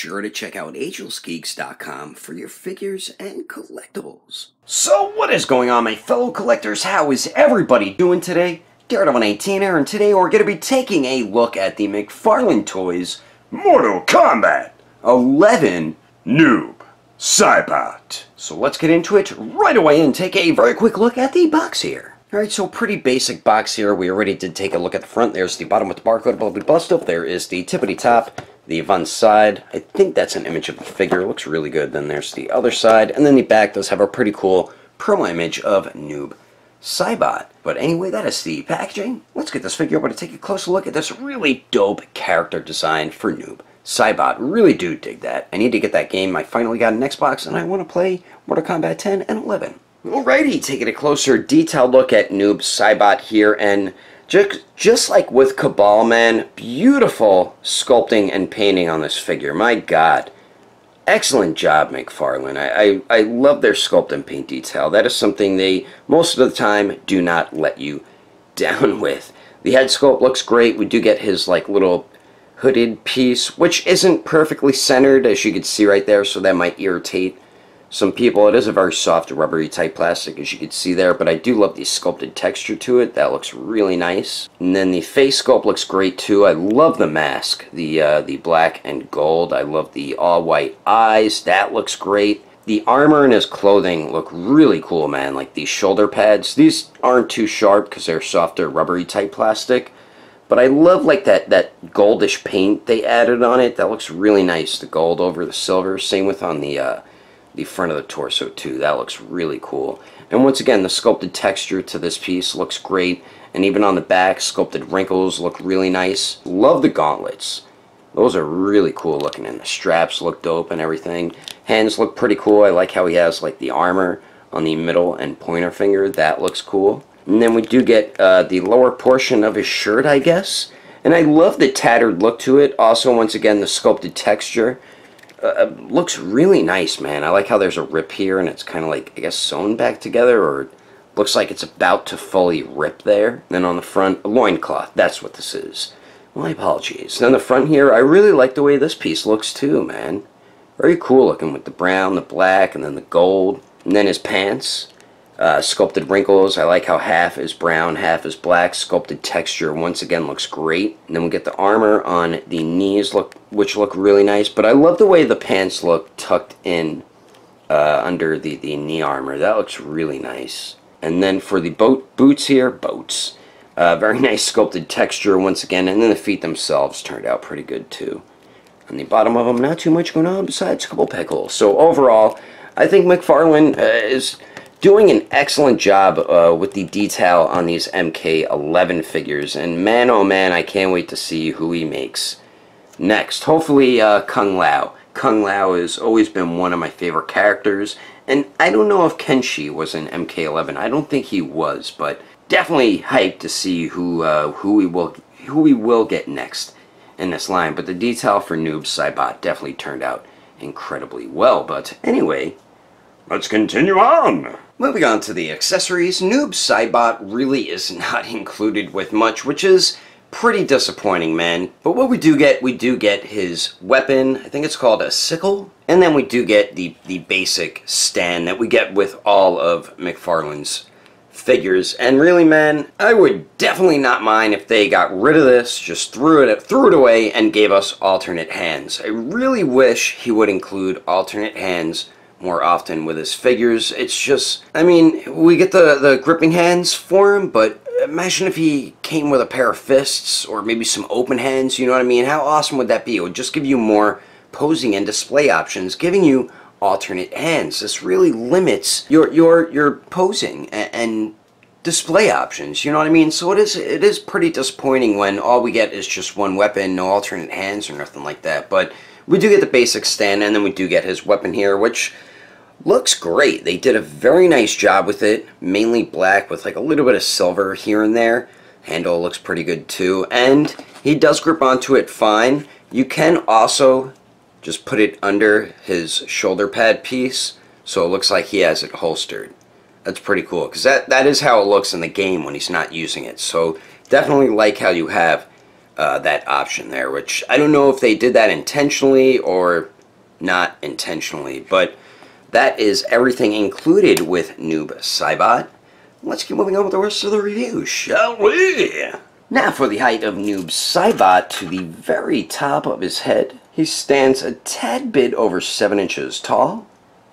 sure to check out Agelessgeeks.com for your figures and collectibles. So what is going on, my fellow collectors? How is everybody doing today? Daredevil19 here, and today we're going to be taking a look at the McFarlane Toys Mortal Kombat 11 Noob Saibot. So let's get into it right away and take a very quick look at the box here. Alright, so pretty basic box here. We already did take a look at the front. There's the bottom with the barcode, blah, blah, blah stuff. There is the tippity top, the one side. I think that's an image of the figure. It looks really good. Then there's the other side. And then the back does have a pretty cool promo image of Noob Saibot. But anyway, that is the packaging. Let's get this figure over to take a closer look at this really dope character design for Noob Saibot. Really do dig that. I need to get that game. I finally got an Xbox and I want to play Mortal Kombat 10 and 11. Alrighty, taking a closer detailed look at Noob Saibot here, and just like with Cabal, man, beautiful sculpting and painting on this figure. My God. Excellent job, McFarlane. I love their sculpt and paint detail. That is something they, most of the time, do not let you down with. The head sculpt looks great. We do get his, like, little hooded piece, which isn't perfectly centered, as you can see right there, so that might irritate some people. It is a very soft, rubbery type plastic, as you can see there, but I do love the sculpted texture to it. That looks really nice. And then the face sculpt looks great too. I love the mask, the black and gold. I love the all-white eyes. That looks great. The armor and his clothing look really cool, man. Like these shoulder pads. These aren't too sharp because they're softer, rubbery type plastic. But I love like that goldish paint they added on it. That looks really nice. The gold over the silver. Same with on the front of the torso too. That looks really cool. And once again, the sculpted texture to this piece looks great. And even on the back, sculpted wrinkles look really nice. Love the gauntlets. Those are really cool looking, and the straps look dope and everything. Hands look pretty cool. I like how he has like the armor on the middle and pointer finger. That looks cool. And then we do get the lower portion of his shirt, I guess. And I love the tattered look to it. Also, once again, the sculpted texture. Looks really nice, man. I like how there's a rip here and it's kind of like, I guess, sewn back together, or looks like it's about to fully rip there. Then on the front, a loincloth. That's what this is. My apologies. Then the front here, I really like the way this piece looks too, man. Very cool looking with the brown, the black, and then the gold. And then his pants. Sculpted wrinkles. I like how half is brown, half is black. Sculpted texture once again looks great. And then we get the armor on the knees, which look really nice. But I love the way the pants look tucked in under the knee armor. That looks really nice. And then for the boots here, very nice sculpted texture once again. And then the feet themselves turned out pretty good too. On the bottom of them, not too much going on besides a couple peg holes. So overall, I think McFarlane is doing an excellent job with the detail on these MK11 figures, and man oh man, I can't wait to see who he makes next. Hopefully Kung Lao. Kung Lao has always been one of my favorite characters, and I don't know if Kenshi was in MK11. I don't think he was, but definitely hyped to see who we will get next in this line. But the detail for Noob Saibot definitely turned out incredibly well. But anyway, let's continue on. Moving on to the accessories, Noob Saibot really is not included with much, which is pretty disappointing, man. But what we do get his weapon. I think it's called a sickle. And then we do get the basic stand that we get with all of McFarlane's figures. And really, man, I would definitely not mind if they got rid of this, just threw it away, and gave us alternate hands. I really wish he would include alternate hands more often with his figures. It's just, I mean, we get the gripping hands for him, but imagine if he came with a pair of fists or maybe some open hands, you know what I mean? How awesome would that be? It would just give you more posing and display options, giving you alternate hands. This really limits your posing and display options, you know what I mean? So it is pretty disappointing when all we get is just one weapon, no alternate hands or nothing like that. But we do get the basic stand, and then we do get his weapon here, which looks great. They did a very nice job with it, mainly black with like a little bit of silver here and there. Handle looks pretty good too, and he does grip onto it fine. You can also just put it under his shoulder pad piece, so it looks like he has it holstered. That's pretty cool, because that is how it looks in the game when he's not using it. So definitely like how you have that option there, which I don't know if they did that intentionally or not intentionally, but that is everything included with Noob Saibot. Let's keep moving on with the rest of the review, shall we? Now for the height of Noob Saibot, to the very top of his head, he stands a tad bit over 7 inches tall.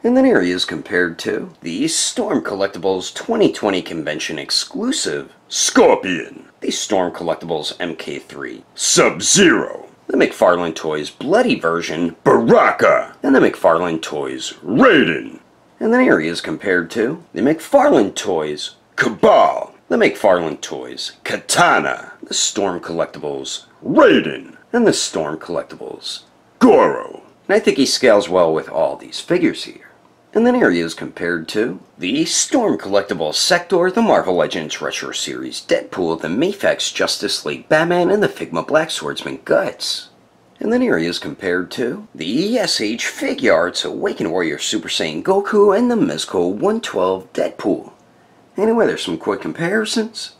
And then here he is compared to the Storm Collectibles 2020 Convention exclusive Scorpion, the Storm Collectibles MK3 Sub-Zero, the McFarlane Toys Bloody version Baraka, and the McFarlane Toys Raiden. And then here he is compared to the McFarlane Toys Cabal, the McFarlane Toys Katana, the Storm Collectibles Raiden, and the Storm Collectibles Goro. And I think he scales well with all these figures here. And then here he is compared to the Storm Collectibles Sector, the Marvel Legends Retro Series Deadpool, the Mafex Justice League Batman, and the Figma Black Swordsman Guts. And then here he is compared to the SH Figuarts Awakened Warrior Super Saiyan Goku and the Mezco 112 Deadpool. Anyway, there's some quick comparisons.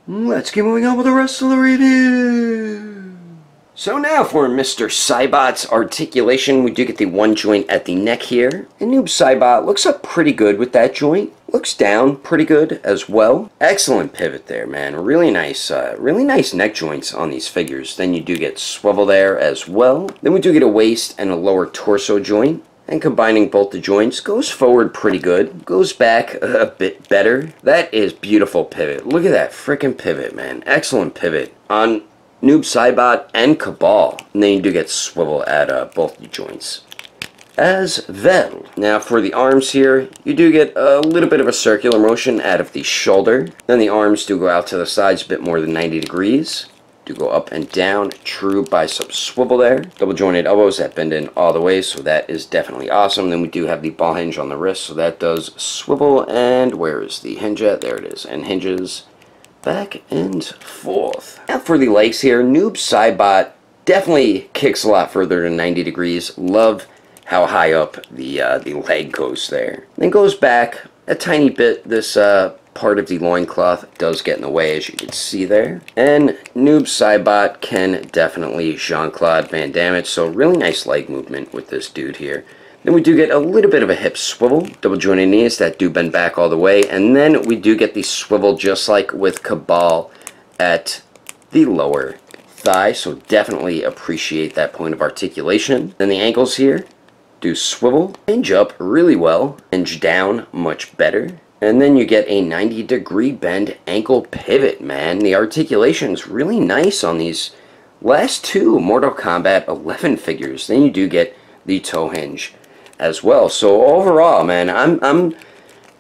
Let's keep moving on with the rest of the review. So now for Mr. Saibot's articulation, we do get the one joint at the neck here. And Noob Saibot looks up pretty good with that joint. Looks down pretty good as well. Excellent pivot there, man. Really nice neck joints on these figures. Then you do get swivel there as well. Then we do get a waist and a lower torso joint. And combining both the joints goes forward pretty good. Goes back a bit better. That is beautiful pivot. Look at that freaking pivot, man. Excellent pivot on Noob Saibot and Cabal. And then you do get swivel at both the joints as well. Now for the arms here, you do get a little bit of a circular motion out of the shoulder. Then the arms do go out to the sides a bit more than 90 degrees. Do go up and down, true bicep swivel there. Double jointed elbows that bend in all the way, so that is definitely awesome. Then we do have the ball hinge on the wrist, so that does swivel. And where is the hinge at? There it is, and hinges back and forth. Now for the legs here, Noob Saibot definitely kicks a lot further than 90 degrees. Love how high up the leg goes there. Then goes back a tiny bit. This part of the loincloth does get in the way, as you can see there. And Noob Saibot can definitely Jean-Claude Van Damme it, so really nice leg movement with this dude here. Then we do get a little bit of a hip swivel, double jointed knees that do bend back all the way, and then we do get the swivel just like with Cabal at the lower thigh, so definitely appreciate that point of articulation. Then the ankles here do swivel, hinge up really well, hinge down much better. And then you get a 90-degree bend ankle pivot, man. The articulation is really nice on these last two Mortal Kombat 11 figures. Then you do get the toe hinge as well. So overall, man, I'm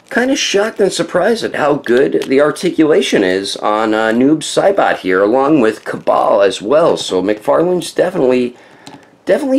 kind of shocked and surprised at how good the articulation is on Noob Saibot here, along with Cabal as well. So McFarlane's definitely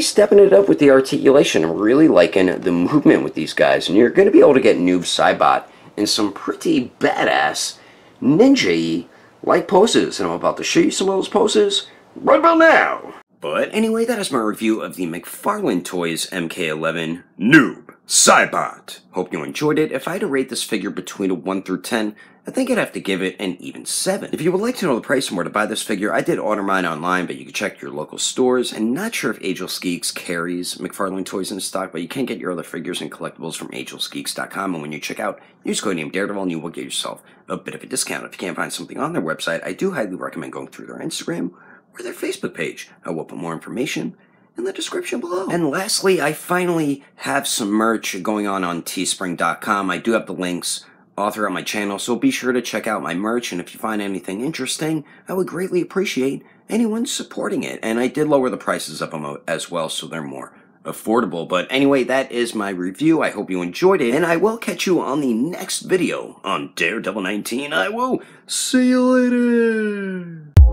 stepping it up with the articulation. I'm really liking the movement with these guys. And you're going to be able to get Noob Saibot in some pretty badass ninja-y like poses, and I'm about to show you some of those poses right about now. But anyway, that is my review of the McFarlane Toys MK11 Noob Saibot. Hope you enjoyed it. If I had to rate this figure between a 1 through 10, I think I'd have to give it an even 7. If you would like to know the price and where to buy this figure, I did order mine online, but you can check your local stores. And not sure if Agelessgeeks carries McFarlane Toys in stock, but you can get your other figures and collectibles from Agelessgeeks.com. And when you check out, use code name Daredevil and you will get yourself a bit of a discount. If you can't find something on their website, I do highly recommend going through their Instagram or their Facebook page. I will put more information in the description below. And lastly, I finally have some merch going on teespring.com. I do have the links all throughout my channel, so be sure to check out my merch, and if you find anything interesting, I would greatly appreciate anyone supporting it. And I did lower the prices of them as well, so they're more affordable. But anyway, that is my review. I hope you enjoyed it, and I will catch you on the next video on Daredevil 19. I will see you later.